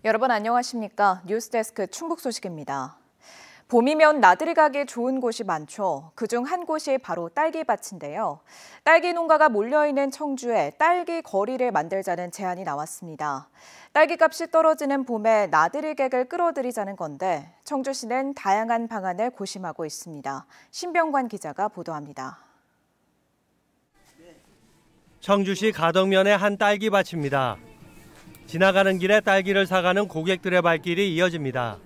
여러분 안녕하십니까? 뉴스데스크 충북 소식입니다. 봄이면 나들이 가기 좋은 곳이 많죠. 그중 한 곳이 바로 딸기밭인데요. 딸기 농가가 몰려있는 청주에 딸기 거리를 만들자는 제안이 나왔습니다. 딸기값이 떨어지는 봄에 나들이객을 끌어들이자는 건데 청주시는 다양한 방안을 고심하고 있습니다. 신병관 기자가 보도합니다. 청주시 가덕면의 한 딸기밭입니다. 지나가는 길에 딸기를 사가는 고객들의 발길이 이어집니다.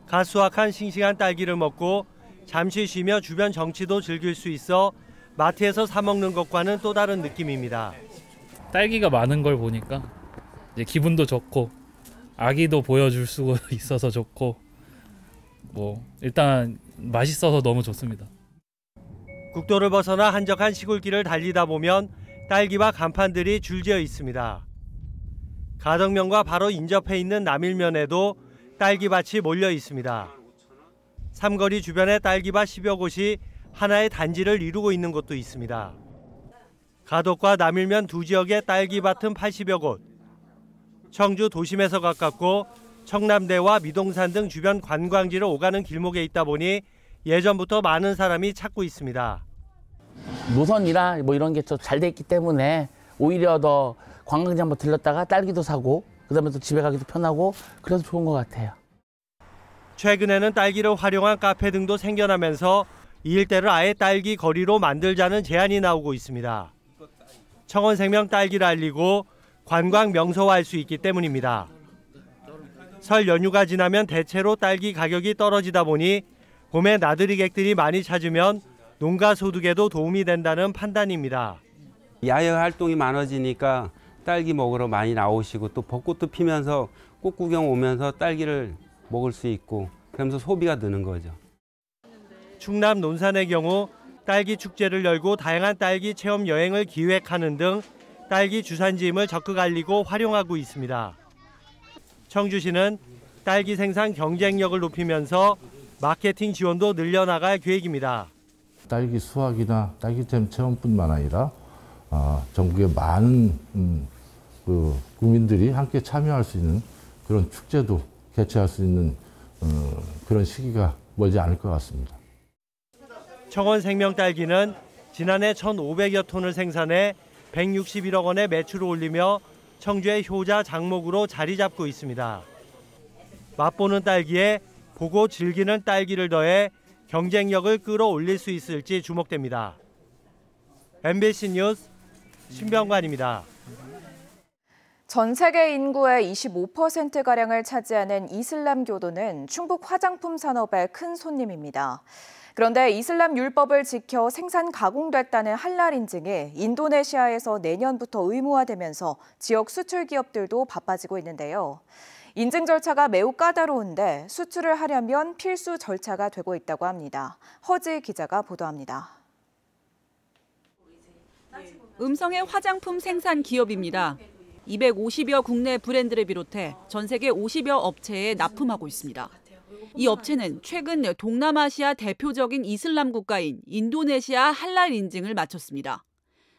갓 수확한 싱싱한 딸기를 먹고 잠시 쉬며 주변 정취도 즐길 수 있어 마트에서 사 먹는 것과는 또 다른 느낌입니다. 딸기가 많은 걸 보니까 이제 기분도 좋고 아기도 보여줄 수 있어서 좋고 일단 맛있어서 너무 좋습니다. 국도를 벗어나 한적한 시골길을 달리다 보면 딸기밭 간판들이 줄지어 있습니다. 가덕면과 바로 인접해 있는 남일면에도 딸기밭이 몰려 있습니다. 삼거리 주변에 딸기밭 10여 곳이 하나의 단지를 이루고 있는 곳도 있습니다. 가덕과 남일면 두 지역의 딸기밭은 80여 곳. 청주 도심에서 가깝고 청남대와 미동산 등 주변 관광지를 오가는 길목에 있다 보니 예전부터 많은 사람이 찾고 있습니다. 노선이라 이런 게 잘 돼 있기 때문에 오히려 더 관광지 한번 들렀다가 딸기도 사고 그다음에 또 집에 가기도 편하고 그래서 좋은 것 같아요. 최근에는 딸기를 활용한 카페 등도 생겨나면서 이 일대를 아예 딸기 거리로 만들자는 제안이 나오고 있습니다. 청원생명 딸기를 알리고 관광 명소화할 수 있기 때문입니다. 설 연휴가 지나면 대체로 딸기 가격이 떨어지다 보니 봄에 나들이객들이 많이 찾으면 농가 소득에도 도움이 된다는 판단입니다. 야외 활동이 많아지니까 딸기 먹으러 많이 나오시고 또 벚꽃도 피면서 꽃 구경 오면서 딸기를 먹을 수 있고 그러면서 소비가 느는 거죠. 충남 논산의 경우 딸기 축제를 열고 다양한 딸기 체험 여행을 기획하는 등 딸기 주산지임을 적극 알리고 활용하고 있습니다. 청주시는 딸기 생산 경쟁력을 높이면서 마케팅 지원도 늘려나갈 계획입니다. 딸기 수확이나 딸기잼 체험뿐만 아니라 전국의 많은 국민들이 함께 참여할 수 있는 그런 축제도 개최할 수 있는 그런 시기가 멀지 않을 것 같습니다. 청원생명 딸기는 지난해 1,500여 톤을 생산해 161억 원의 매출을 올리며 청주의 효자 장목으로 자리 잡고 있습니다. 맛보는 딸기에 보고 즐기는 딸기를 더해 경쟁력을 끌어올릴 수 있을지 주목됩니다. MBC 뉴스 신병관입니다. 전 세계 인구의 25%가량을 차지하는 이슬람교도는 충북 화장품 산업의 큰 손님입니다. 그런데 이슬람 율법을 지켜 생산 가공됐다는 할랄 인증이 인도네시아에서 내년부터 의무화되면서 지역 수출 기업들도 바빠지고 있는데요. 인증 절차가 매우 까다로운데 수출을 하려면 필수 절차가 되고 있다고 합니다. 허지 기자가 보도합니다. 음성의 화장품 생산 기업입니다. 250여 국내 브랜드를 비롯해 전 세계 50여 업체에 납품하고 있습니다. 이 업체는 최근 동남아시아 대표적인 이슬람 국가인 인도네시아 할랄 인증을 마쳤습니다.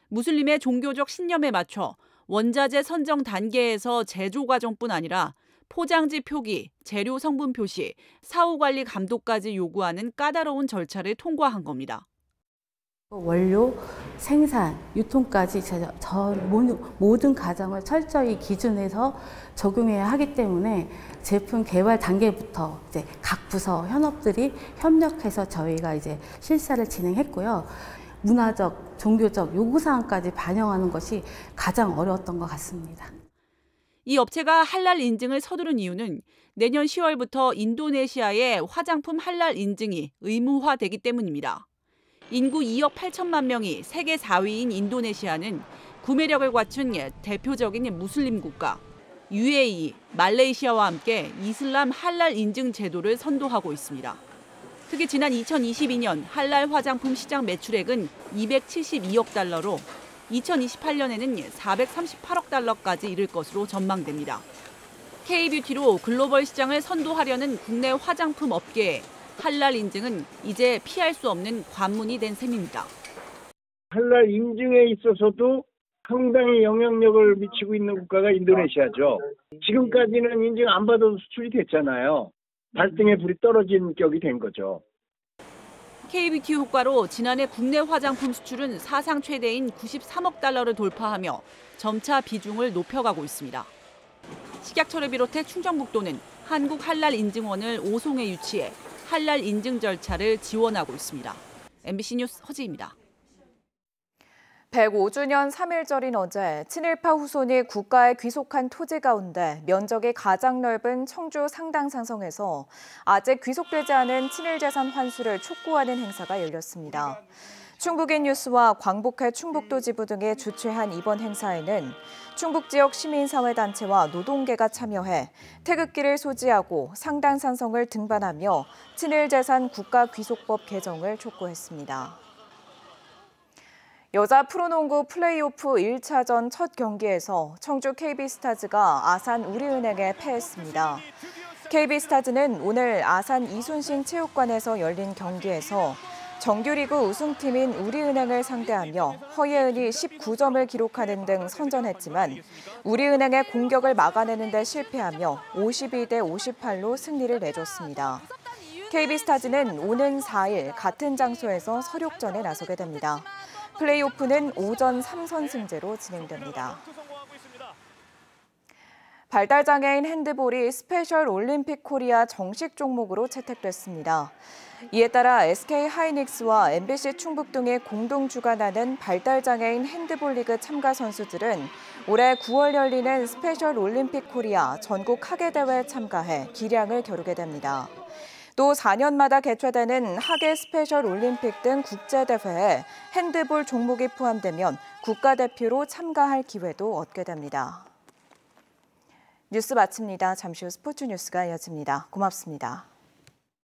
무슬림의 종교적 신념에 맞춰 원자재 선정 단계에서 제조 과정뿐 아니라 포장지 표기, 재료 성분 표시, 사후 관리 감독까지 요구하는 까다로운 절차를 통과한 겁니다. 원료, 생산, 유통까지 모든 과정을 철저히 기준해서 적용해야 하기 때문에 제품 개발 단계부터 이제 각 부서 현업들이 협력해서 저희가 이제 실사를 진행했고요. 문화적, 종교적 요구사항까지 반영하는 것이 가장 어려웠던 것 같습니다. 이 업체가 할랄 인증을 서두른 이유는 내년 10월부터 인도네시아의 화장품 할랄 인증이 의무화되기 때문입니다. 인구 2억 8천만 명이 세계 4위인 인도네시아는 구매력을 갖춘 대표적인 무슬림 국가, UAE, 말레이시아와 함께 이슬람 할랄 인증 제도를 선도하고 있습니다. 특히 지난 2022년 할랄 화장품 시장 매출액은 272억 달러로 2028년에는 438억 달러까지 이를 것으로 전망됩니다. K-뷰티로 글로벌 시장을 선도하려는 국내 화장품 업계에 할랄 인증은 이제 피할 수 없는 관문이 된 셈입니다. 할랄 인증에 있어서도 상당히 영향력을 미치고 있는 국가가 인도네시아죠. 지금까지는 인증 안 받아도 수출이 됐잖아요. 발등에 불이 떨어진 격이 된 거죠. KBQ 효과로 지난해 국내 화장품 수출은 사상 최대인 93억 달러를 돌파하며 점차 비중을 높여가고 있습니다. 식약처를 비롯해 충청북도는 한국 할랄 인증원을 5송에 유치해 할랄 인증 절차를 지원하고 있습니다. MBC 뉴스 허지입니다. 105주년 3.1절인 어제 친일파 후손이 국가에 귀속한 토지 가운데 면적이 가장 넓은 청주 상당산성에서 아직 귀속되지 않은 친일재산 환수를 촉구하는 행사가 열렸습니다. 충북인 뉴스와 광복회 충북도 지부 등이 주최한 이번 행사에는 충북 지역 시민사회단체와 노동계가 참여해 태극기를 소지하고 상당산성을 등반하며 친일재산 국가귀속법 개정을 촉구했습니다. 여자 프로농구 플레이오프 1차전 첫 경기에서 청주 KB스타즈가 아산 우리은행에 패했습니다. KB스타즈는 오늘 아산 이순신 체육관에서 열린 경기에서 정규리그 우승팀인 우리은행을 상대하며 허예은이 19점을 기록하는 등 선전했지만 우리은행의 공격을 막아내는 데 실패하며 52대 58로 승리를 내줬습니다. KB스타즈는 오는 4일 같은 장소에서 서륙전에 나서게 됩니다. 플레이오프는 오전 3선승제로 진행됩니다. 발달장애인 핸드볼이 스페셜 올림픽 코리아 정식 종목으로 채택됐습니다. 이에 따라 SK하이닉스와 MBC 충북 등이 공동 주관하는 발달장애인 핸드볼 리그 참가 선수들은 올해 9월 열리는 스페셜 올림픽 코리아 전국 하계대회에 참가해 기량을 겨루게 됩니다. 또 4년마다 개최되는 하계 스페셜 올림픽 등 국제대회에 핸드볼 종목이 포함되면 국가대표로 참가할 기회도 얻게 됩니다. 뉴스 마칩니다. 잠시 후 스포츠 뉴스가 이어집니다. 고맙습니다.